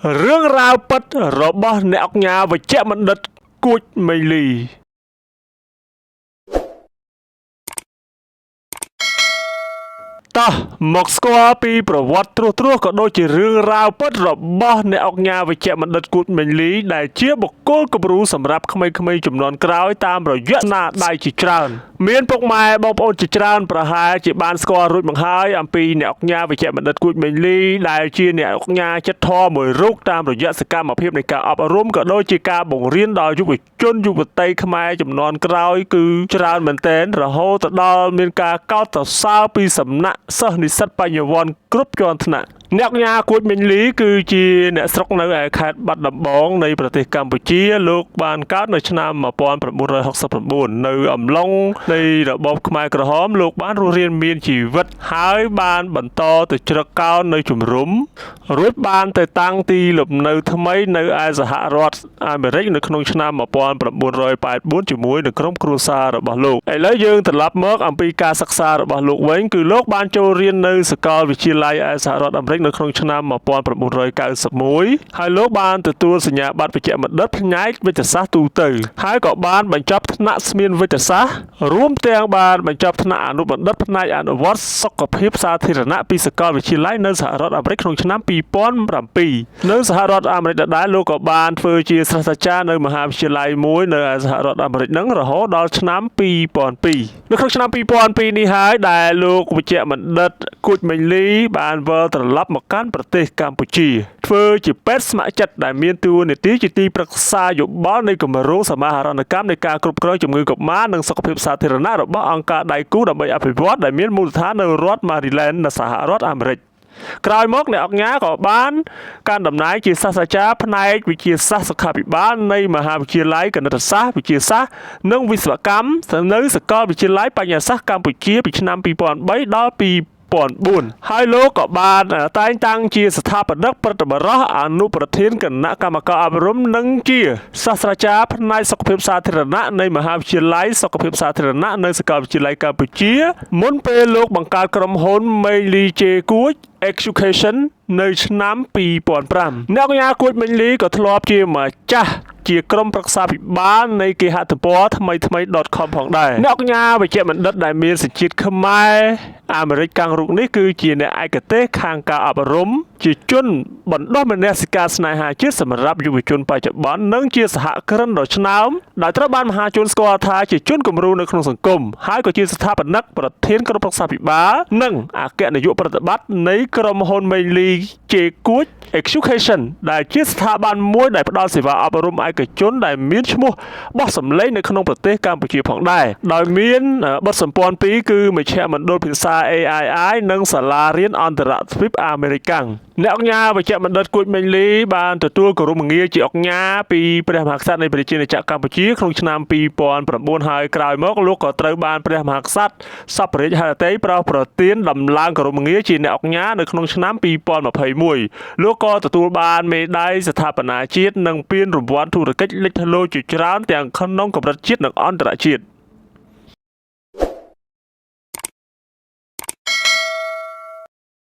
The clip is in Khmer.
រឿងរ៉ាវពិតរបស់អ្នកអង្គការវេជ្ជបណ្ឌិតគួចមេលីតោះមកស្គាល់ពីប្រវត្តិត្រួសក៏ដូចជារឿងរ៉ាវពិតរបស់អ្នកអង្គការវេជ្ជបណ្ឌិតគួចមេលីដែលជាបុគ្គលគំរូសម្រាប់ក្មេងៗជំនាន់ក្រោយតាមរយៈស្នាដៃជាច្រើនមានពុកម៉ែបងប្អូនជាច្រើនប្រហែលជាបានស្គាល់រួចមកហើយអំពីអ្នកអង្គការវេជ្ជបណ្ឌិតគួចមេលីដែលជាអ្នកអង្គការចិត្តធម៌មួយរូបតាមរយៈសកម្មភាពនៃការអប់រំក៏ដូចជាការបង្រៀនដល់យុវជនយុវតីខ្មែរជំនាន់ក្រោយគឺច្រើនមែនទែនរហូតដល់មានការកោតសរសើរពីសំណាក់សិស្សនិស្សិតបញ្ញវន្តគ្រប់ជាន់ថ្នាក់អ្នកអង្គការគួចមេលីគឺជាអ្នកស្រុកនៅឯខេត្តបាត់ដំបងនៃប្រទេសកម្ពុជាលោកបានកើតនៅឆ្នាំ1969នៅអំឡុងនៃរបបខ្មែរក្រហមលោកបានរស់រានមានជីវិតហើយបានបន្តទៅជ្រកកោននៅជំរំរួចបានទៅតាំងទីលំនៅថ្មីនៅឯសហរដ្ឋអាមេរិកនៅក្នុងឆ្នាំ1984ជាមួយនឹងក្រុមគ្រួសាររបស់លោកឥឡូវយើងត្រឡប់មកអំពីការសិក្សារបស់លោកវិញគឺលោកបានចូលរៀននៅសាកលវិទ្យាល័យឯសហរដ្ឋអាមេរិកនៅក្នុងឆ្នាំ1991ហើយលោកបានទទួលសញ្ញាបត្រវេជ្ជបណ្ឌិតផ្នែកវិទ្យាសាស្ត្រទូទៅហើយក៏បានបញ្ចប់ថ្នាក់ស្មានវិទ្យាសាស្ត្ររួមទាំងបានបញ្ចប់ថ្នាក់អនុបណ្ឌិតផ្នែកអនុវត្តសុខភាពសាធារណៈពីសាកលវិទ្យាល័យនៅសហរដ្ឋអាមេរិកក្នុងឆ្នាំ2007នៅសហរដ្ឋអាមេរិកដដែលលោកក៏បានធ្វើជាសាស្ត្រាចារ្យនៅមហាវិទ្យាល័យមួយនៅសហរដ្ឋអាមេរិកនឹងរហូតដល់ឆ្នាំ2002នៅក្នុងឆ្នាំ2002នេះហើយដែលលោកវេជ្ជបណ្ឌិតគួចមេលីបានវិលត្រឡប់មកកាន់ប្រទេសកម្ពុជាធ្វើជាពេទ្យស្ម័គ្រចិត្តដែលមានតួនាទីជាទីប្រឹក្សាយោបល់នៃគម្រោងសមាហរណកម្មនៃការគ្រប់គ្រងជំងឺកុមារនិងសុខភាពសាធារណៈរបស់អង្គការដៃគូដើម្បីអភិវឌ្ឍដែលមានមូលដ្ឋាននៅរដ្ឋ Maryland នៅសហរដ្ឋអាមេរិកក្រោយមកអ្នកអង្គការក៏បានកាន់តំណែងជាសាស្ត្រាចារ្យផ្នែកវិទ្យាសាស្ត្រសុខាភិបាលនៃមហាវិទ្យាល័យគណិតសាស្ត្រវិទ្យាសាស្ត្រនិងវិស្វកម្មនៅសាកលវិទ្យាល័យបញ្ញាសាស្ត្រកម្ពុជាពីឆ្នាំ2003ដល់2004ហើយលោកក៏បានតែងតាំងជាស្ថាបនិកព្រឹទ្ធបរិះអនុប្រធានគណៈកម្មការអប់រំនិងជាសាស្ត្រាចារ្យផ្នែកសុខភាពសាធារណៈនៃមហាវិទ្យាល័យសុខភាពសាធារណៈនៅសាកលវិទ្យាល័យកម្ពុជាមុនពេលលោកបង្កើតក្រុមហ៊ុន Meili J Kuch Education នៅឆ្នាំ2005អ្នកអង្គការគួចមេលីក៏ធ្លាប់ជាម្ចាស់ជាក្រុមប្រឹក្សាភិបាលនៃគេហទំព័រថ្មី.com ផងដែរអ្នកអង្គការវេជ្ជបណ្ឌិតដែលមានសញ្ជាតិខ្មែរអាមេរិកកាំងរូបនេះគឺជាអ្នកឯកទេសខាងការអប់រំជាជនបណ្ដុះមនសិការស្នេហាជាតិសម្រាប់យុវជនបច្ចុប្បន្ននិងជាសហគ្រិនដ៏ឆ្នើមដែលត្រូវបានមហាជនស្គាល់ថាជាជនគំរូនៅក្នុងសង្គមហើយក៏ជាស្ថាបនិកប្រធានក្រុមប្រឹក្សាភិបាលនិងអគ្គនាយកប្រតិបត្តិនៃក្រុមហ៊ុន Meili J Kuch Education ដែលជាស្ថាប័នមួយដែលផ្ដល់សេវាអប់រំឯកជនដែលមានឈ្មោះបោះសម្លេងនៅក្នុងប្រទេសកម្ពុជាផងដែរដោយមានបទសម្ព័ន្ធពីរគឺមជ្ឈមណ្ឌលភាសា AII និងសាលារៀនអន្តរទ្វីបអាមេរិកាំងអ្នកអង្គការវេជ្ជបណ្ឌិតគួចមេលីបានទទួលគោរពងារជាអង្គការពីព្រះមហាក្សត្រនៃប្រជាណាចក្រកម្ពុជាក្នុងឆ្នាំ2009ហើយក្រោយមកលោកក៏ត្រូវបានព្រះមហាក្សត្រសព្វរាជហឫទ័យប្រោសប្រទានដំឡើងគោរពងារជាអ្នកអង្គការនៅក្នុងឆ្នាំ2021លោកក៏ទទួលបានមេដាយស្ថាបនាជាតិនិងពានរង្វាន់ធុរកិច្ចលេចធ្លោជាច្រើនទាំងក្នុងកម្រិតជាតិនិងអន្តរជាតិ